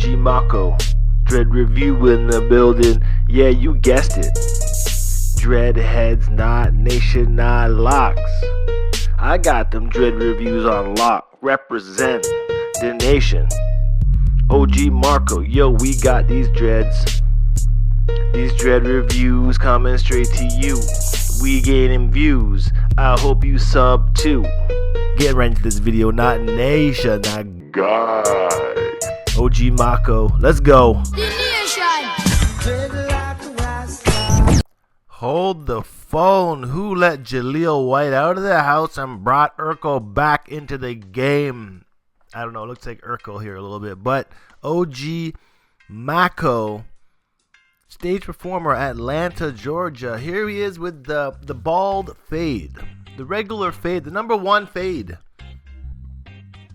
OG Maco, Dread Review in the building. Yeah, you guessed it. Dread heads, not nation, not locks. I got them Dread Reviews on lock. Represent the nation. OG Maco, yo, we got these dreads. These Dread Reviews coming straight to you. We gaining views. I hope you sub too. Get right into this video, not nation, not guy. OG Maco, let's go. Hold the phone. Who let Jaleel White out of the house and brought Urkel back into the game? I don't know. It looks like Urkel here a little bit, but OG Maco, stage performer, Atlanta, Georgia. Here he is with the bald fade, the regular fade, the #1 fade,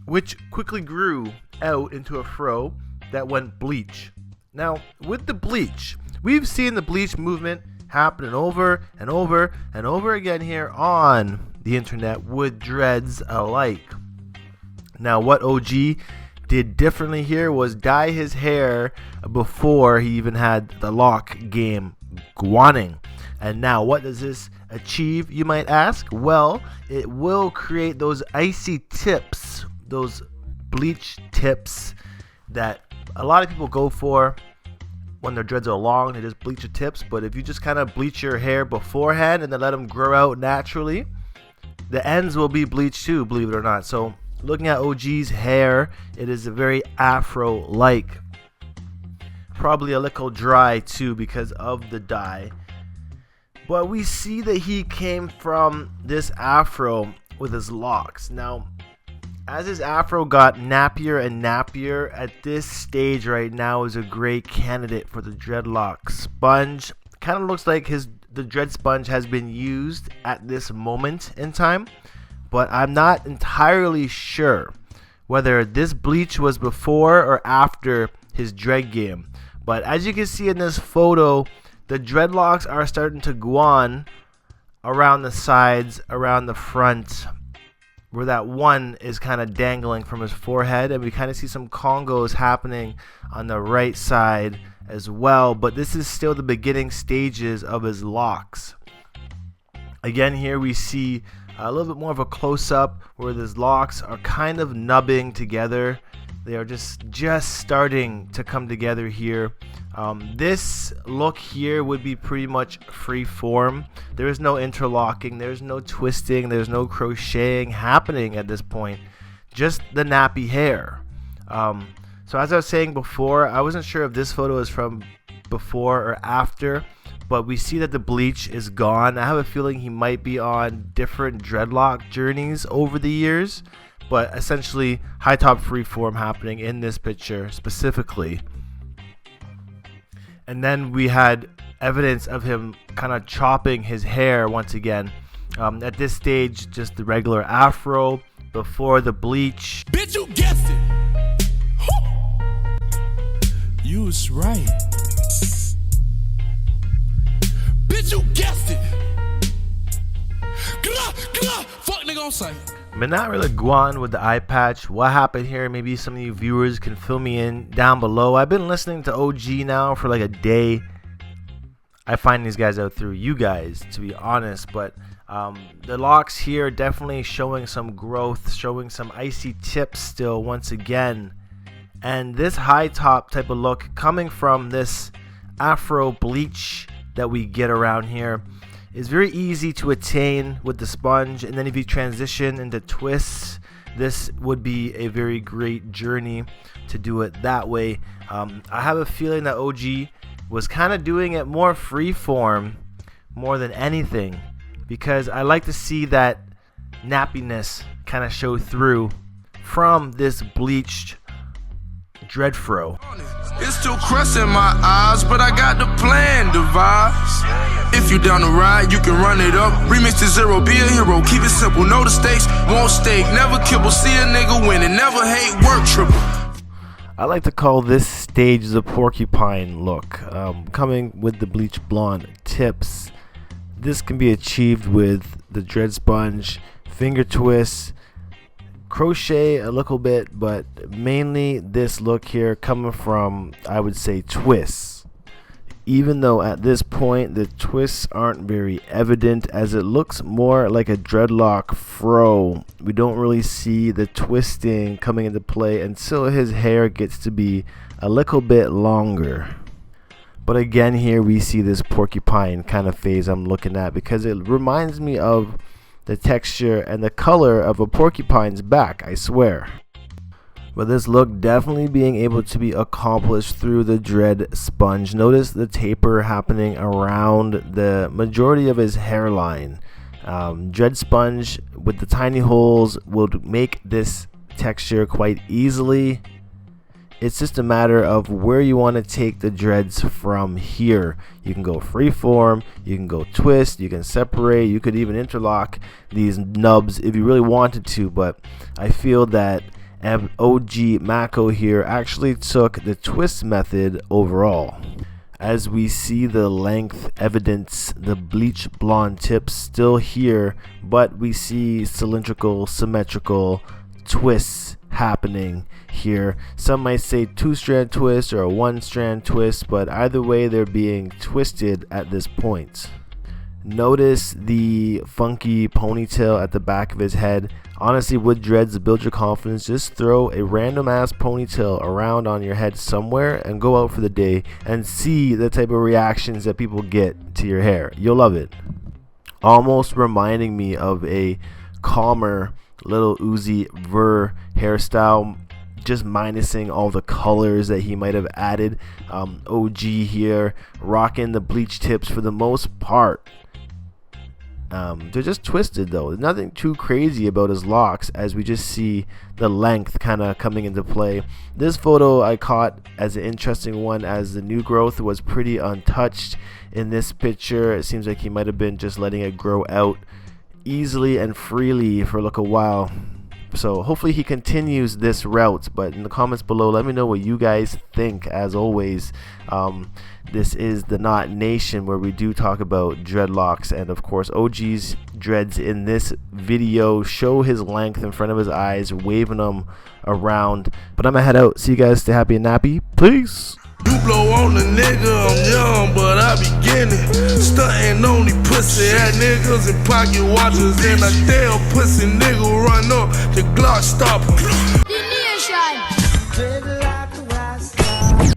which quickly grew out into a fro that went bleach. Now, with the bleach, we've seen the bleach movement happening over and over and over again here on the internet with dreads alike. Now, what OG did differently here was dye his hair before he even had the lock game going. And now, what does this achieve, you might ask? Well, it will create those icy tips, those bleach tips that a lot of people go for when their dreads are long. They just bleach the tips. But if you just kind of bleach your hair beforehand and then let them grow out naturally, the ends will be bleached too, believe it or not. So looking at OG's hair, it is a very afro-like. Probably a little dry too because of the dye. But we see that he came from this afro with his locks. Now, as his afro got nappier and nappier, at this stage right now is a great candidate for the dreadlock sponge. Kind of looks like the dread sponge has been used at this moment in time, but I'm not entirely sure whether this bleach was before or after his dread game. But as you can see in this photo, the dreadlocks are starting to go on around the sides, around the front, where that one is kind of dangling from his forehead, and we kind of see some congos happening on the right side as well. But this is still the beginning stages of his locks. Again, here we see a little bit more of a close-up where his locks are kind of nubbing together. They are just starting to come together here. This look here would be pretty much free form. There is no interlocking, there's no twisting, there's no crocheting happening at this point. Just the nappy hair. So as I was saying before, I wasn't sure if this photo is from before or after, but we see that the bleach is gone. I have a feeling he might be on different dreadlock journeys over the years, but essentially Hightop freeform happening in this picture specifically. And then we had evidence of him kind of chopping his hair once again. At this stage, just the regular afro before the bleach. Bitch, you guessed it. You was right. Bitch, you guessed it. Fuck nigga on sight. Not really Guan with the eye patch. What happened here? Maybe some of you viewers can fill me in down below. I've been listening to OG now for like a day. I find these guys out through you guys, to be honest. But the locks here definitely showing some growth, showing some icy tips still once again. And this high top type of look coming from this afro bleach that we get around here is very easy to attain with the sponge, and then if you transition into twists, this would be a very great journey to do it that way. I have a feeling that OG was kind of doing it more freeform more than anything, because I like to see that nappiness kind of show through from this bleached dread fro. It's too crust in my eyes, but I got the plan devised. If you down the ride, you can run it up. Remix to zero, be a hero, keep it simple. Know the stakes, won't stake, never kibble. See a nigga win and never hate, work triple. I like to call this stage the porcupine look, coming with the bleach blonde tips. This can be achieved with the dread sponge, finger twists, crochet a little bit, but mainly this look here coming from, I would say, twists. Even though at this point the twists aren't very evident, as it looks more like a dreadlock fro. We don't really see the twisting coming into play until his hair gets to be a little bit longer. But again, here we see this porcupine kind of phase I'm looking at, because it reminds me of the texture and the color of a porcupine's back, I swear. But this look definitely being able to be accomplished through the dread sponge. Notice the taper happening around the majority of his hairline. Dread sponge with the tiny holes will make this texture quite easily. It's just a matter of where you want to take the dreads from here. You can go freeform, you can go twist, you can separate, you could even interlock these nubs if you really wanted to, but I feel that OG Maco here actually took the twist method overall. As we see the length evidence, the bleach blonde tips still here, but we see cylindrical, symmetrical twists happening here. Some might say 2-strand twist or a 1-strand twist, but either way they're being twisted at this point. Notice the funky ponytail at the back of his head. Honestly, with dreads, to build your confidence, just throw a random ass ponytail around on your head somewhere and go out for the day and see the type of reactions that people get to your hair. You'll love it. Almost reminding me of a calmer Little Uzi Vert hairstyle, just minusing all the colors that he might have added. OG here rocking the bleach tips for the most part. They're just twisted though. There's nothing too crazy about his locks, as we just see the length kind of coming into play. This photo I caught as an interesting one, as the new growth was pretty untouched. In this picture it seems like he might have been just letting it grow out easily and freely for like a while. So hopefully he continues this route, but in the comments below let me know what you guys think. As always, this is the Knot Nation, where we do talk about dreadlocks, and of course OG's dreads in this video show his length in front of his eyes, waving them around. But I'm gonna head out. See you guys, stay happy and nappy. Peace. You blow on the nigga, I'm young, but I beginning. Stuntin' on these pussy ass niggas and pocket watchers. And a damn pussy nigga run up, the Glock stop him.